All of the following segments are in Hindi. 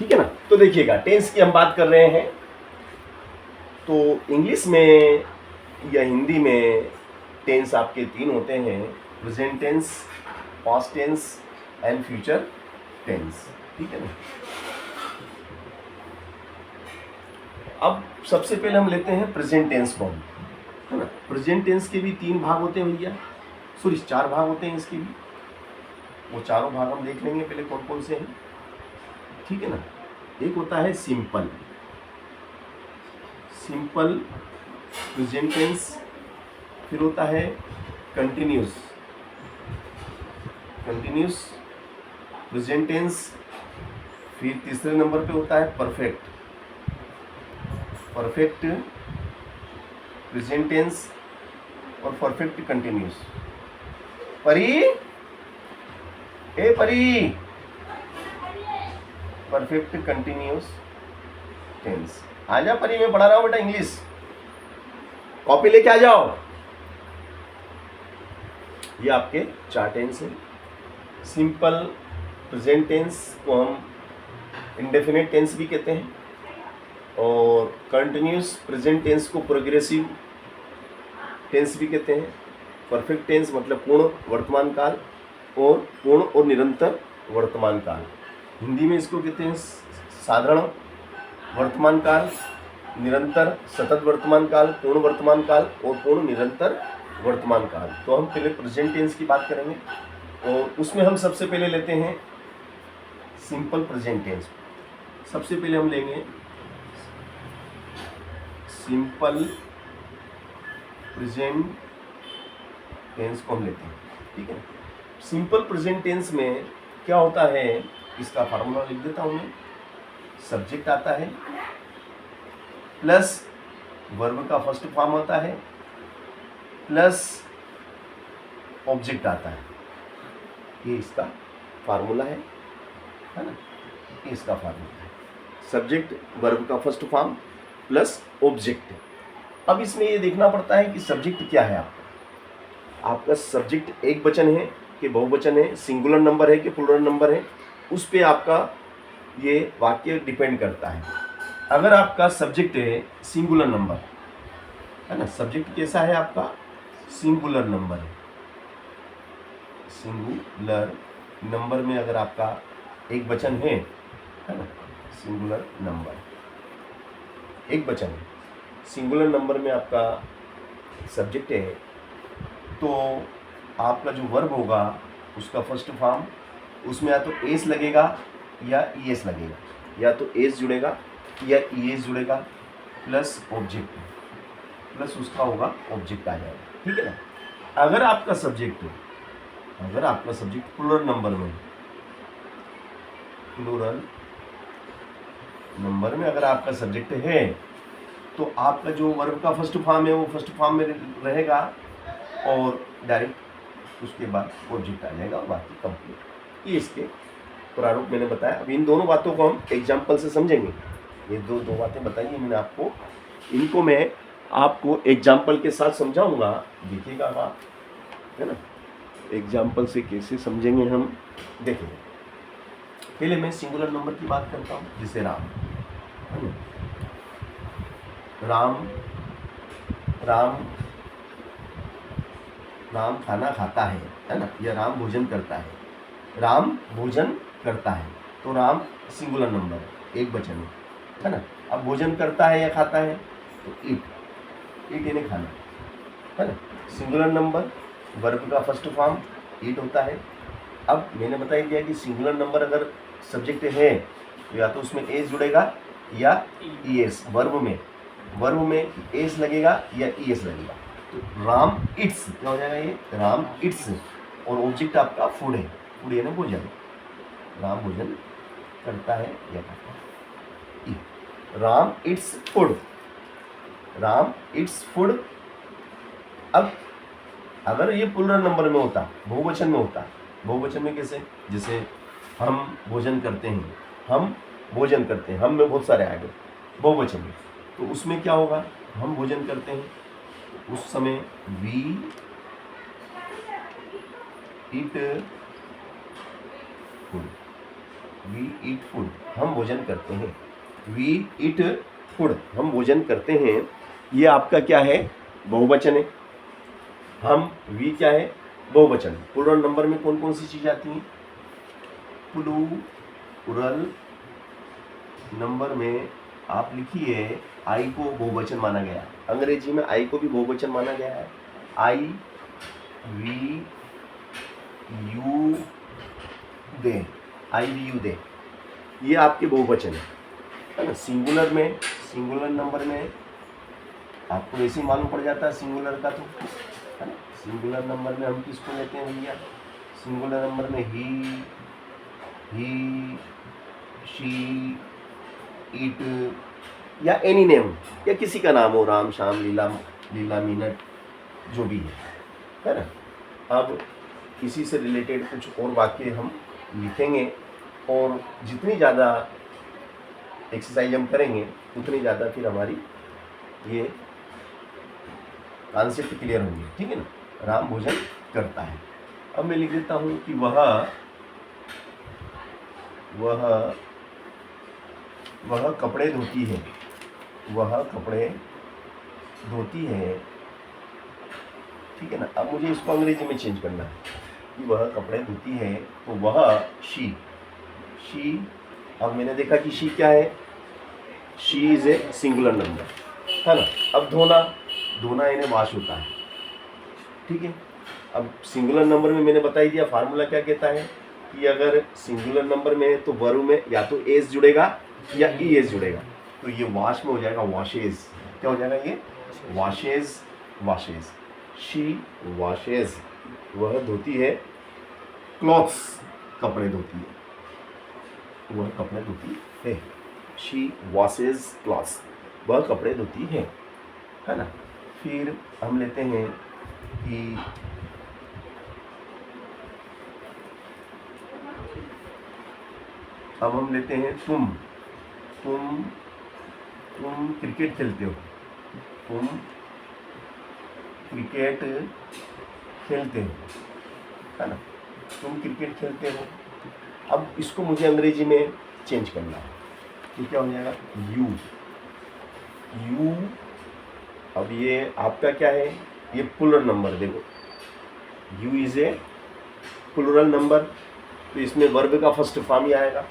ठीक है ना। तो देखिएगा टेंस की हम बात कर रहे हैं, तो इंग्लिश में या हिंदी में टेंस आपके 3 होते हैं, present tense, past tense and future tense. ठीक है ना। अब सबसे पहले हम लेते हैं प्रेजेंट टेंस फॉर्म, है ना। प्रेजेंट टेंस के भी 3 भाग होते हैं भैया, सॉरी 4 भाग होते हैं इसके भी। वो चारों भाग हम देख लेंगे पहले कौन कौन से हैं। ठीक है ना। एक होता है सिंपल, सिंपल प्रेजेंट टेंस, फिर होता है कंटिन्यूस, कंटिन्यूस प्रेजेंट टेंस, फिर तीसरे नंबर पे होता है परफेक्ट, परफेक्ट प्रेजेंट टेंस और परफेक्ट कंटिन्यूस। परी, ए परी, परफेक्ट कंटिन्यूस टेंस। आ जा परी, मैं पढ़ा रहा हूं बेटा इंग्लिश, कॉपी लेके आ जाओ। ये आपके 4 टेंस हैं। सिंपल प्रेजेंट टेंस को हम इंडेफिनिट टेंस भी कहते हैं, और कंटिन्यूस प्रेजेंट टेंस को प्रोग्रेसिव टेंस भी कहते हैं। परफेक्ट टेंस मतलब पूर्ण वर्तमान काल और पूर्ण और निरंतर वर्तमान काल। हिंदी में इसको कहते हैं साधारण वर्तमान काल, निरंतर सतत वर्तमान काल, पूर्ण वर्तमान काल और पूर्ण निरंतर वर्तमान काल। तो हम पहले प्रेजेंट टेंस की बात करेंगे, और उसमें हम सबसे पहले लेते हैं सिंपल प्रेजेंट टेंस। सबसे पहले हम लेंगे सिंपल प्रेजेंट टेंस को हम लेते हैं। ठीक है। सिंपल प्रेजेंट टेंस में क्या होता है, इसका फार्मूला लिख देता हूं मैं। सब्जेक्ट आता है प्लस वर्ब का फर्स्ट फॉर्म होता है प्लस ऑब्जेक्ट आता है। ये इसका फार्मूला है ना, ये इसका फार्मूला है। सब्जेक्ट वर्ब का फर्स्ट फॉर्म प्लस ऑब्जेक्ट। अब इसमें ये देखना पड़ता है कि सब्जेक्ट क्या है आपका सब्जेक्ट एक वचन है कि बहुवचन है, सिंगुलर नंबर है कि प्लूरल नंबर है, उस पे आपका ये वाक्य डिपेंड करता है। अगर आपका सब्जेक्ट है सिंगुलर नंबर, है ना, सब्जेक्ट कैसा है आपका, सिंगुलर नंबर है। सिंगुलर नंबर में अगर आपका एक वचन है ना, सिंगुलर नंबर एक वचन है, सिंगुलर नंबर में आपका सब्जेक्ट है, तो आपका जो वर्ब होगा उसका फर्स्ट फॉर्म, उसमें या तो एस लगेगा या ईएस लगेगा, या तो एस जुड़ेगा या ईएस जुड़ेगा, प्लस ऑब्जेक्ट, प्लस उसका होगा ऑब्जेक्ट आ जाएगा। ठीक है ना। अगर आपका सब्जेक्ट प्लूरल नंबर में, प्लूरल नंबर में अगर आपका सब्जेक्ट है, तो आपका जो वर्ब का फर्स्ट फॉर्म है वो फर्स्ट फॉर्म में रहेगा, और डायरेक्ट उसके बाद ऑब्जेक्ट आ जाएगा और बाकी कंप्लीट। ये इसके प्रारूप मैंने बताया। अब इन दोनों बातों को हम एग्जाम्पल से समझेंगे। ये दो बातें बताई हैं मैंने आपको, इनको मैं आपको एग्जाम्पल के साथ समझाऊंगा, देखिएगा आप, है ना। एग्जाम्पल से कैसे समझेंगे हम, देखेंगे। पहले मैं सिंगुलर नंबर की बात करता हूँ, जैसे राम, है ना। राम राम राम खाना खाता है ना, या राम भोजन करता है। राम भोजन करता है, तो राम सिंगुलर नंबर है, एक वचन है ना। अब भोजन करता है या खाता है, तो ईट यानी खाना, है ना। सिंगुलर नंबर, वर्ब का फर्स्ट फॉर्म ईट होता है। अब मैंने बता ही दिया कि सिंगुलर नंबर अगर सब्जेक्ट है तो या तो उसमें एस जुड़ेगा या ईएस, वर्ब में एस लगेगा या ईएस लगेगा। तो राम इट्स क्या हो जाएगा, ये राम इट्स, और ऑब्जेक्ट आपका फूड है, फूड यानी भोजन, राम भोजन करता है या खाता है। Ram its food, Ram its food. अब अगर ये प्लूरल नंबर में होता, बहुवचन में होता, बहुवचन में कैसे, जैसे हम भोजन करते हैं, हम भोजन करते हैं, हम में बहुत सारे आ गए बहुवचन में, तो उसमें क्या होगा, हम भोजन करते हैं, उस समय we eat food, we eat food, हम भोजन करते हैं। वी ईट फूड, हम भोजन करते हैं। ये आपका क्या है, बहुवचन है। हम, वी क्या है, बहुवचन। प्लूरल नंबर में कौन कौन सी चीज आती हैं? प्लूरल नंबर में आप लिखिए, आई को बहुवचन माना गया। अंग्रेजी में आई को भी बहुवचन माना गया है। I, we, you, they, I we you they, ये आपके बहुवचन है ना। सिंगुलर में, सिंगुलर नंबर में आपको वैसे ही मालूम पड़ जाता है सिंगुलर का, तो है ना। सिंगुलर नंबर में हम किसको लेते हैं भैया? सिंगुलर नंबर में ही, शी, इट, या एनी नेम, या किसी का नाम हो, राम, श्याम, लीला, लीला, मीनट, जो भी है ना। अब इसी से रिलेटेड कुछ और वाक्य हम लिखेंगे, और जितनी ज़्यादा एक्सरसाइज हम करेंगे उतनी ज़्यादा फिर हमारी ये कॉन्सेप्ट क्लियर होंगे, ठीक है ना। राम भोजन करता है। अब मैं लिख देता हूँ कि वह कपड़े धोती है। वह कपड़े धोती है, ठीक है ना। अब मुझे इसको अंग्रेजी में चेंज करना है कि वह कपड़े धोती है, तो वह, शी, अब मैंने देखा कि शी क्या है, she is a singular number, है ना। अब धोना यानी वॉश होता है, ठीक है। अब सिंगुलर नंबर में मैंने बता ही दिया, फार्मूला क्या कहता है कि अगर सिंगुलर नंबर में है तो वर्ब में या तो एस जुड़ेगा या ई एस जुड़ेगा, तो ये वॉश में हो जाएगा वॉशेज। क्या हो जाएगा ये? वॉशेज। शी वॉशेज, वह धोती है। क्लॉथ्स, कपड़े धोती है, वह कपड़े धोती है। शी वॉशेज क्लॉथ्स, वह कपड़े धोती है ना। फिर हम लेते हैं कि अब हम लेते हैं तुम क्रिकेट खेलते हो। तुम क्रिकेट खेलते हो, है ना। तुम क्रिकेट खेलते हो। अब इसको मुझे अंग्रेजी में चेंज करना है, तो क्या हो जाएगा? यू। अब ये आपका क्या है? ये प्लूरल नंबर, देखो you is a plural number, तो इसमें वर्ब का फर्स्ट फॉर्म ही आएगा,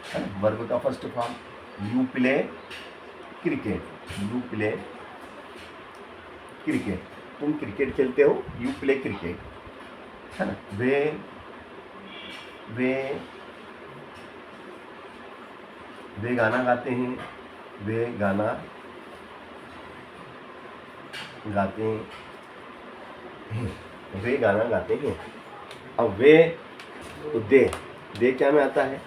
है ना। वर्ब का first form, you play cricket. तुम क्रिकेट खेलते हो, यू प्ले क्रिकेट, है ना। वे गाना गाते हैं। वे गाना गाते हैं। वे गाना गाते हैं। अब वे, तो दे क्या में आता है?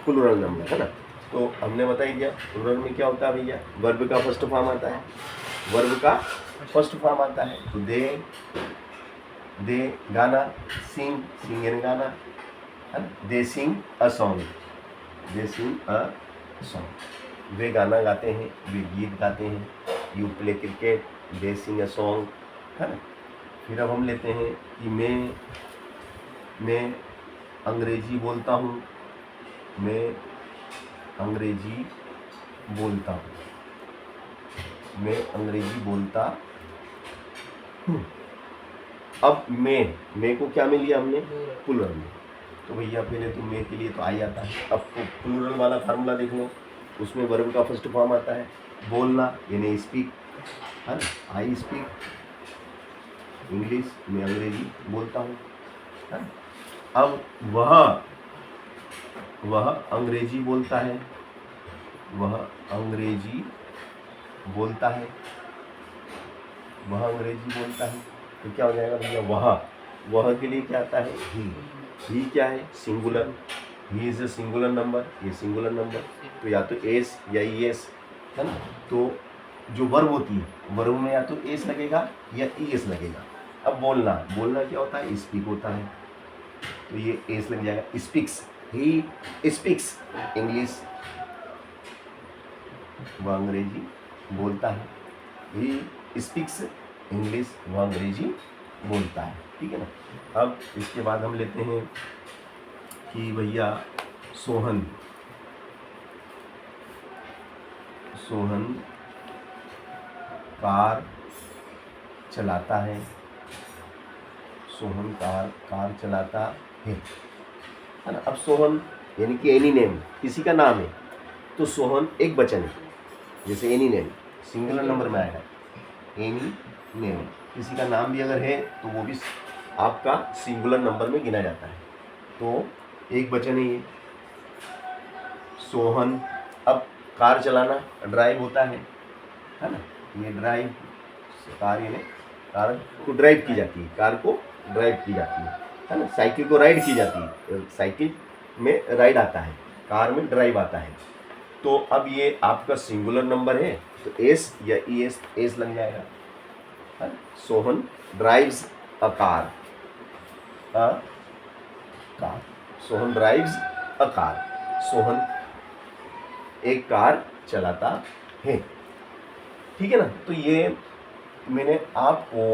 प्लूरल नंबर, है ना। तो हमने बता ही दिया प्लूरल में क्या होता है भैया, वर्ब का फर्स्ट फॉर्म आता है। तो दे गाना, सिंग यानी गाना, है ना। दे सिंग अ सॉन्ग। वे गाना गाते हैं, वे गीत गाते हैं। You play cricket, they sing a song, है ना। फिर अब हम लेते हैं कि मैं अंग्रेजी बोलता हूँ। मैं अंग्रेजी बोलता हूँ। अब मैं को क्या में लिया हमने? प्लूरल में। तो भैया पहले तो मैं के लिए तो आई आता है। अब तो प्लूरल वाला फार्मूला देख लो, उसमें वर्ब का फर्स्ट फॉर्म आता है, बोलना यानी स्पीक, है ना। आई स्पीक इंग्लिश, मैं अंग्रेजी बोलता हूँ, है ना। अब वह अंग्रेजी बोलता है। तो क्या हो जाएगा भैया? वह के लिए क्या आता है? ही क्या है? Singular. He is a singular number, ये सिंगुलर नंबर, तो या तो एस या ई एस, है ना। तो जो वर्ब होती है, वर्ब में या तो एस लगेगा या ई एस लगेगा। अब बोलना क्या होता है? स्पीक होता है, तो ये एस लग जाएगा। स्पीक्स, ही स्पीक्स इंग्लिश, वह अंग्रेजी बोलता है। ही स्पीक्स इंग्लिश, वह अंग्रेजी बोलता है, ठीक है ना। अब इसके बाद हम लेते हैं कि भैया सोहन सोहन कार चलाता है। सोहन कार चलाता है ना। अब सोहन यानी कि एनी नेम, किसी का नाम है, तो सोहन एक वचन है। जैसे एनी नेम सिंगुलर नंबर में आएगा, एनी नेम, किसी का नाम भी अगर है तो वो भी आपका सिंगुलर नंबर में गिना जाता है, तो एक वचन है ये सोहन। अब कार चलाना ड्राइव होता है ना, ये ड्राइव, कार यानी कार को ड्राइव की जाती है, कार को ड्राइव की जाती है ना। साइकिल को राइड की जाती है, साइकिल में राइड आता है, कार में ड्राइव आता है। तो अब ये आपका सिंगुलर नंबर है तो एस या ई एस लग जाएगा है ना? Sohan drives a car, Sohan drives a car, Sohan एक कार चलाता है। ठीक है ना। तो ये मैंने आपको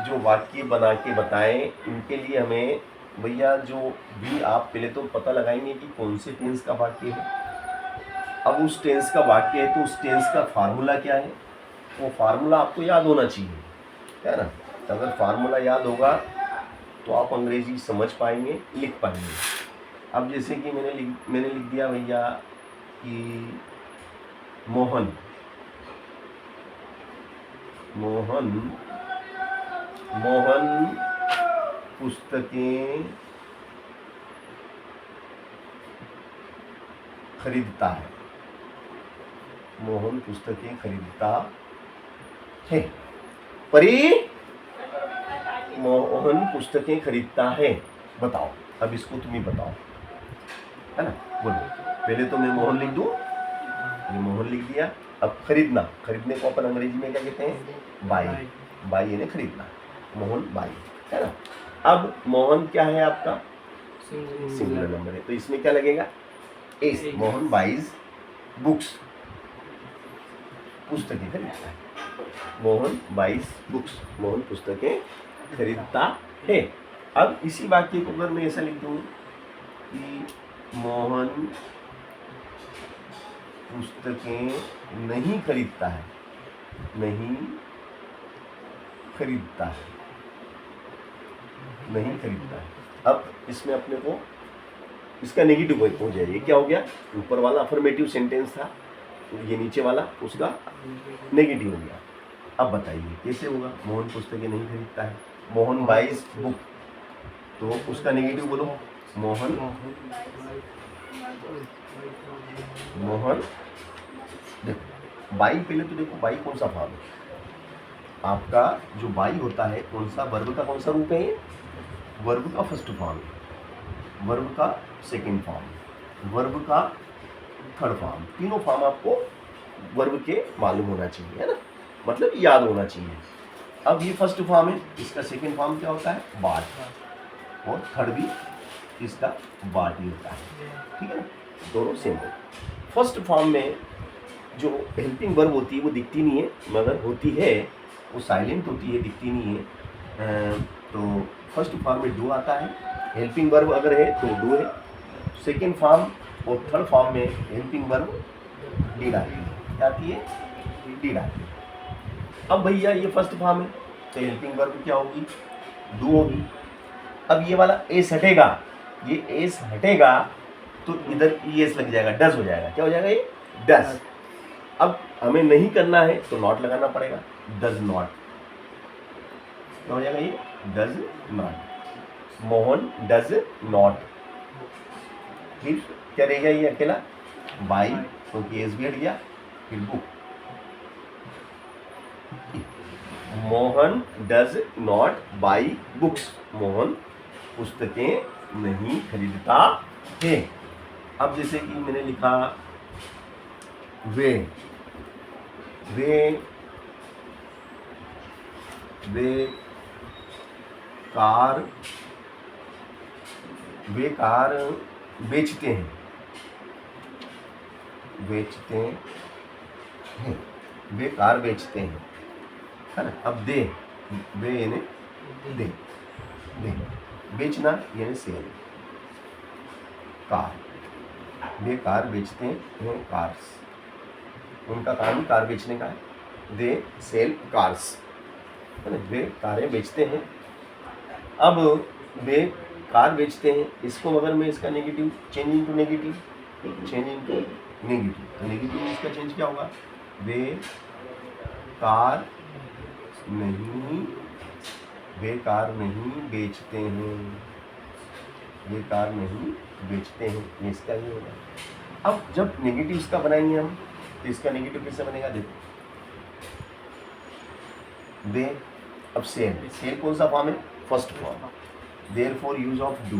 जो वाक्य बना के बताए, इनके लिए हमें भैया जो भी आप पहले तो पता लगाएंगे कि कौन से टेंस का वाक्य है। अब उस टेंस का वाक्य है तो उस टेंस का फार्मूला क्या है, वो फार्मूला आपको याद होना चाहिए, है ना। अगर फार्मूला याद होगा तो आप अंग्रेजी समझ पाएंगे, लिख पाएंगे। अब जैसे कि मैंने लिख दिया भैया कि मोहन पुस्तकें खरीदता है। मोहन पुस्तकें खरीदता है। परी, मोहन पुस्तकें खरीदता है, बताओ। अब इसको तुम ही बताओ, है ना। बोलो, पहले तो मैं मोहन लिख दूं, ये मोहन लिख दिया। अब खरीदना, खरीदने को अपन अंग्रेजी में क्या कहते हैं, बाई। बाई यानी खरीदना, मोहन बाई, है ना। अब मोहन क्या है आपका, सिंगुलर नंबर है, तो इसमें क्या लगेगा, एस। मोहन बाइज बुक्स, पुस्तकें खरीदता है। मोहन बाइज बुक्स, मोहन पुस्तकें खरीदता है। अब इसी वाक्य को अगर मैं ऐसा लिख दूं कि मोहन पुस्तकें नहीं खरीदता है, नहीं खरीदता है, नहीं खरीदता है। अब इसमें अपने को इसका नेगेटिव हो जाएगा। क्या हो गया, ऊपर वाला अफर्मेटिव सेंटेंस था, ये नीचे वाला उसका नेगेटिव हो गया। अब बताइए कैसे होगा, मोहन पुस्तकें नहीं खरीदता है, मोहन बाइज बुक, तो उसका नेगेटिव बोलो, मोहन देखो बाई, पहले तो देखो बाई कौन सा फॉर्म है आपका, जो बाई होता है कौन सा, वर्ब का कौन सा रूप है, वर्ब का फर्स्ट फॉर्म, वर्ब का सेकंड फॉर्म, वर्ब का थर्ड फॉर्म, तीनों फॉर्म आपको वर्ब के मालूम होना चाहिए, है ना, मतलब याद होना चाहिए। अब ये फर्स्ट फॉर्म है, इसका सेकंड फॉर्म क्या होता है, बाट, और थर्ड भी इसका बाट ही होता है। ठीक है ना, दोनों सेम है। फर्स्ट फॉर्म में जो हेल्पिंग वर्ब होती है वो दिखती नहीं है, मगर होती है, वो साइलेंट होती है, दिखती नहीं है। तो फर्स्ट फॉर्म में डू आता है, हेल्पिंग वर्ब अगर है तो डू है। सेकेंड फॉर्म और थर्ड फॉर्म में हेल्पिंग वर्ब डीड आती है, क्या आती है, डीड आती है। अब भैया ये फर्स्ट फॉर्म है तो हेल्पिंग वर्ब क्या होगी, डू होगी। अब ये वाला एस हटेगा, ये एस हटेगा तो इधर ई एस लग जाएगा, डज हो जाएगा, क्या हो जाएगा, ये डज। अब हमें नहीं करना है तो नॉट लगाना पड़ेगा, डज नॉट, क्या हो जाएगा, ये does not, Mohan does not. फिर क्या रह गया, ये अकेला बाई, क्योंकि एस भी हट गया, फिर book, Mohan does not by books, Mohan पुस्तकें नहीं खरीदता है। अब जैसे कि मैंने लिखा वे कार बेचते हैं, वे कार बेचते हैं, है ना। अब वे यानी दे, बेचना यानी सेल, कार, वे कार बेचते हैं कार्स, उनका काम ही कार बेचने का है। दे सेल कार्स, है ना, वे कारें बेचते हैं। अब वे कार बेचते हैं, इसको अगर मैं इसका negative change into negative, change into negative, तो नेगेटिव में इसका चेंज क्या होगा? वे कार नहीं, वे कार नहीं बेचते हैं, वे कार नहीं बेचते हैं, ये इसका ही होगा। अब जब नेगेटिव इसका बनाएंगे हम, तो इसका नेगेटिव कैसे बनेगा? देखो, वे, अब सेल, सेल कौन सा फॉर्म है? First form. Therefore use of do,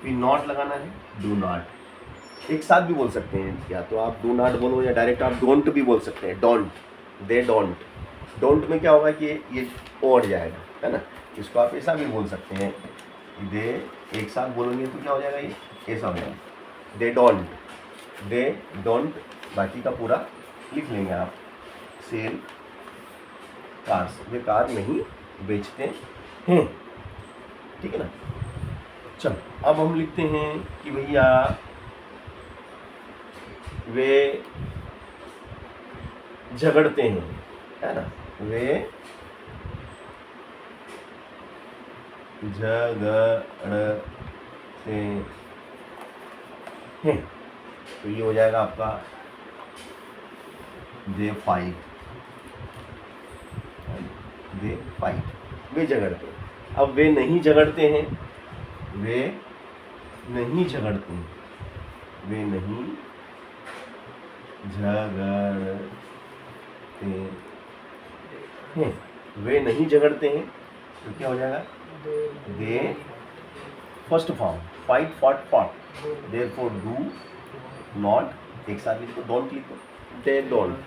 फिर नॉट लगाना है, डू नॉट। एक साथ भी बोल सकते हैं, या तो आप डू नॉट बोलो या डायरेक्ट आप डोंट भी बोल सकते हैं। Don't, they don't. डोंट में क्या होगा कि ये ओड जाएगा, है ना। इसको आप ऐसा भी बोल सकते हैं, दे एक साथ बोलेंगे तो क्या हो जाएगा? ये ऐसा हो जाएगा, दे डोंट, दे डोंट, बाकी का पूरा लिख लेंगे आप। सेल कार्स, वे कार नहीं बेचते हैं, ठीक है ना। चलो अब हम लिखते हैं कि भैया वे झगड़ते हैं, है ना, वे झगड़ते हैं, तो ये हो जाएगा आपका दे फाइट, दे फाइट, वे झगड़ते हैं। अब वे नहीं झगड़ते हैं, वे नहीं झगड़ते हैं, वे नहीं झगड़ते हैं, वे नहीं झगड़ते हैं, तो क्या हो जाएगा? They first form, fight, fought, fought, therefore do not, एक साथ लिखो, डोंट लिखो, they don't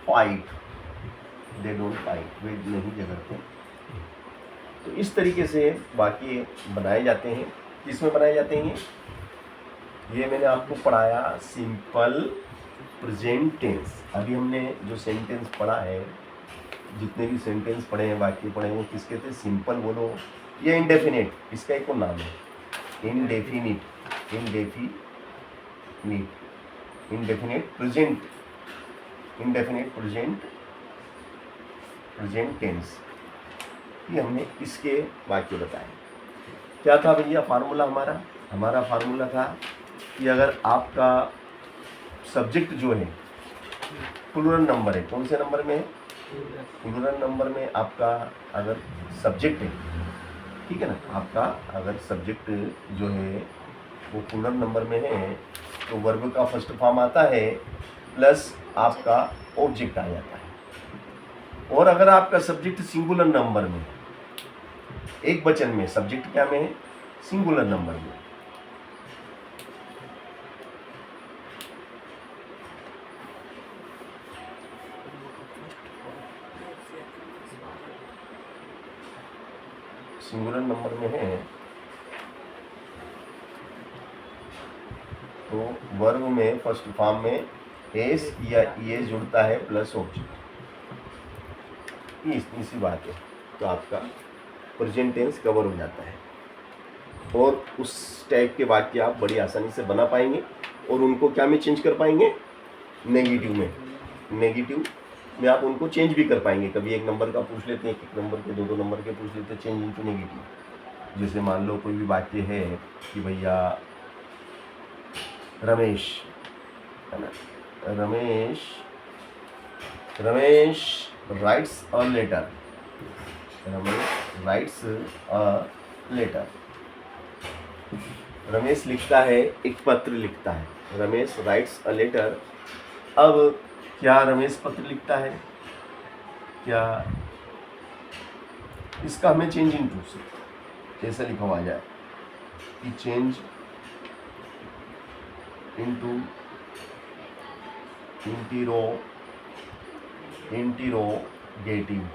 fight, they don't fight, वे नहीं झगड़ते। तो इस तरीके से वाक्य बनाए जाते हैं। किसमें बनाए जाते हैं? ये मैंने आपको पढ़ाया सिंपल प्रेजेंट टेंस। अभी हमने जो सेंटेंस पढ़ा है, जितने भी सेंटेंस पढ़े हैं, वाक्य पढ़े हैं, वो किसके थे? सिंपल बोलो या इंडेफिनिट, इसका एक और नाम है indefinite, indefinite, indefinite present, indefinite present, present tense. ये हमने इसके वाक्य बताए। क्या था भैया फार्मूला हमारा? हमारा फार्मूला था कि अगर आपका सब्जेक्ट जो है प्लूरल नंबर है, कौन से नंबर में है? प्लूरल नंबर में आपका अगर सब्जेक्ट है, ठीक है ना, आपका अगर सब्जेक्ट जो है वो प्लूरल नंबर में है, तो वर्ब का फर्स्ट फॉर्म आता है प्लस आपका ऑब्जेक्ट आ जाता है। और अगर आपका सब्जेक्ट सिंगुलर नंबर में, एक वचन में, सब्जेक्ट क्या में है? सिंगुलर नंबर में, सिंगुलर नंबर में है, तो वर्ब में फर्स्ट फॉर्म में एस या ईएस जुड़ता है प्लस ऑब्जेक्ट, इसी बात है। तो आपका प्रेजेंट टेंस कवर हो जाता है और उस टाइप के वाक्य आप बड़ी आसानी से बना पाएंगे और उनको क्या में चेंज कर पाएंगे? नेगेटिव में। नेगेटिव में आप उनको चेंज भी कर पाएंगे। कभी एक नंबर का पूछ लेते हैं, एक नंबर के, दो नंबर के पूछ लेते हैं, चेंज इनटू नेगेटिव। जैसे मान लो कोई भी वाक्य है कि भैया रमेश, है ना, Ramesh writes a letter, Ramesh writes a letter, Ramesh लिखता है, एक पत्र लिखता है, रमेश राइट्स अ लेटर। अब क्या रमेश पत्र लिखता है? क्या इसका हमें चेंज इनटू से ऐसा लिखा हुआ जाए कि चेंज इनटू इंटीरोगेटिव।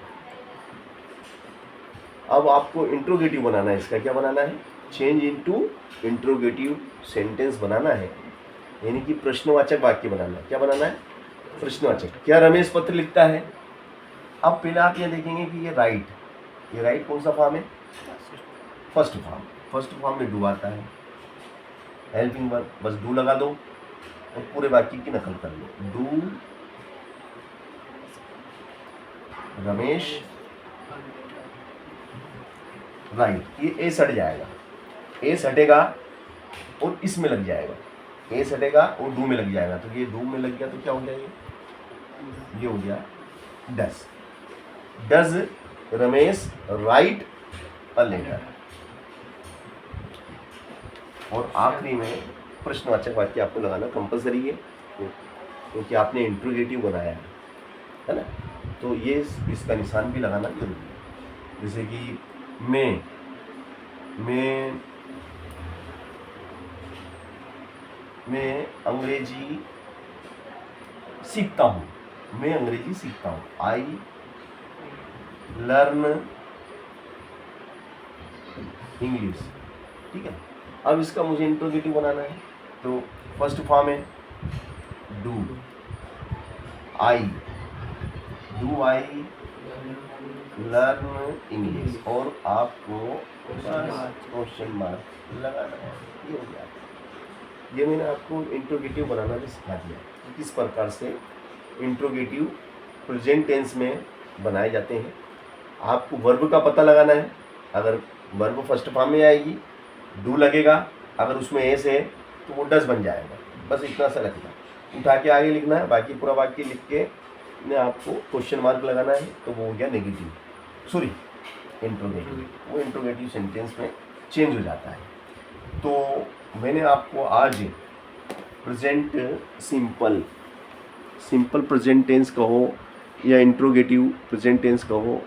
अब आपको इंट्रोगेटिव बनाना है, इसका क्या बनाना है? चेंज इनटू इंट्रोगेटिव सेंटेंस बनाना है, यानी कि प्रश्नवाचक वाक्य बनाना है। क्या बनाना है? प्रश्नवाचक। क्या रमेश पत्र लिखता है? अब पहले आप ये देखेंगे कि ये राइट कौन सा फॉर्म है? First form. फर्स्ट फॉर्म में डू आता है, हेल्पिंग वर्ब, बस डू लगा दो और पूरे वाक्य की नकल कर लो। डू रमेश राइट, ये ए सट जाएगा, ए सटेगा और इसमें लग जाएगा, ए सटेगा और डू में लग जाएगा, तो ये डू में लग गया तो क्या हो गया, ये हो गया does. Does Ramesh write a letter. और आखिरी में प्रश्नवाचक वाक्य आपको लगाना कंपलसरी है, क्योंकि आपने इंट्रोगेटिव बनाया है ना, तो ये इसका निशान भी लगाना जरूरी है। जैसे कि मैं अंग्रेजी सीखता हूँ, मैं अंग्रेजी सीखता हूँ, आई लर्न इंग्लिश। ठीक है, अब इसका मुझे इंट्रोगेटिव बनाना है, तो फर्स्ट फॉर्म है डू आई लर्न इंग्लिश, और आपको क्वेश्चन मार्क लगाना है, ये हो गया। ये मैंने आपको इंट्रोगेटिव बनाना भी सिखा दिया, किस प्रकार से इंट्रोगेटिव प्रेजेंट टेंस में बनाए जाते हैं। आपको वर्ब का पता लगाना है, अगर वर्ब फर्स्ट फॉर्म में आएगी डू लगेगा, अगर उसमें एस है तो वो डज बन जाएगा, बस इतना सा रखना, उठा के आगे लिखना है, बाकी पूरा वाक्य लिख के ने आपको क्वेश्चन मार्क लगाना है, तो वो हो गया नेगेटिव, सॉरी इंट्रोगेटिव, वो इंट्रोगेटिव सेंटेंस में चेंज हो जाता है। तो मैंने आपको आज प्रेजेंट सिंपल प्रेजेंट टेंस कहो या इंट्रोगेटिव प्रेजेंट टेंस कहो,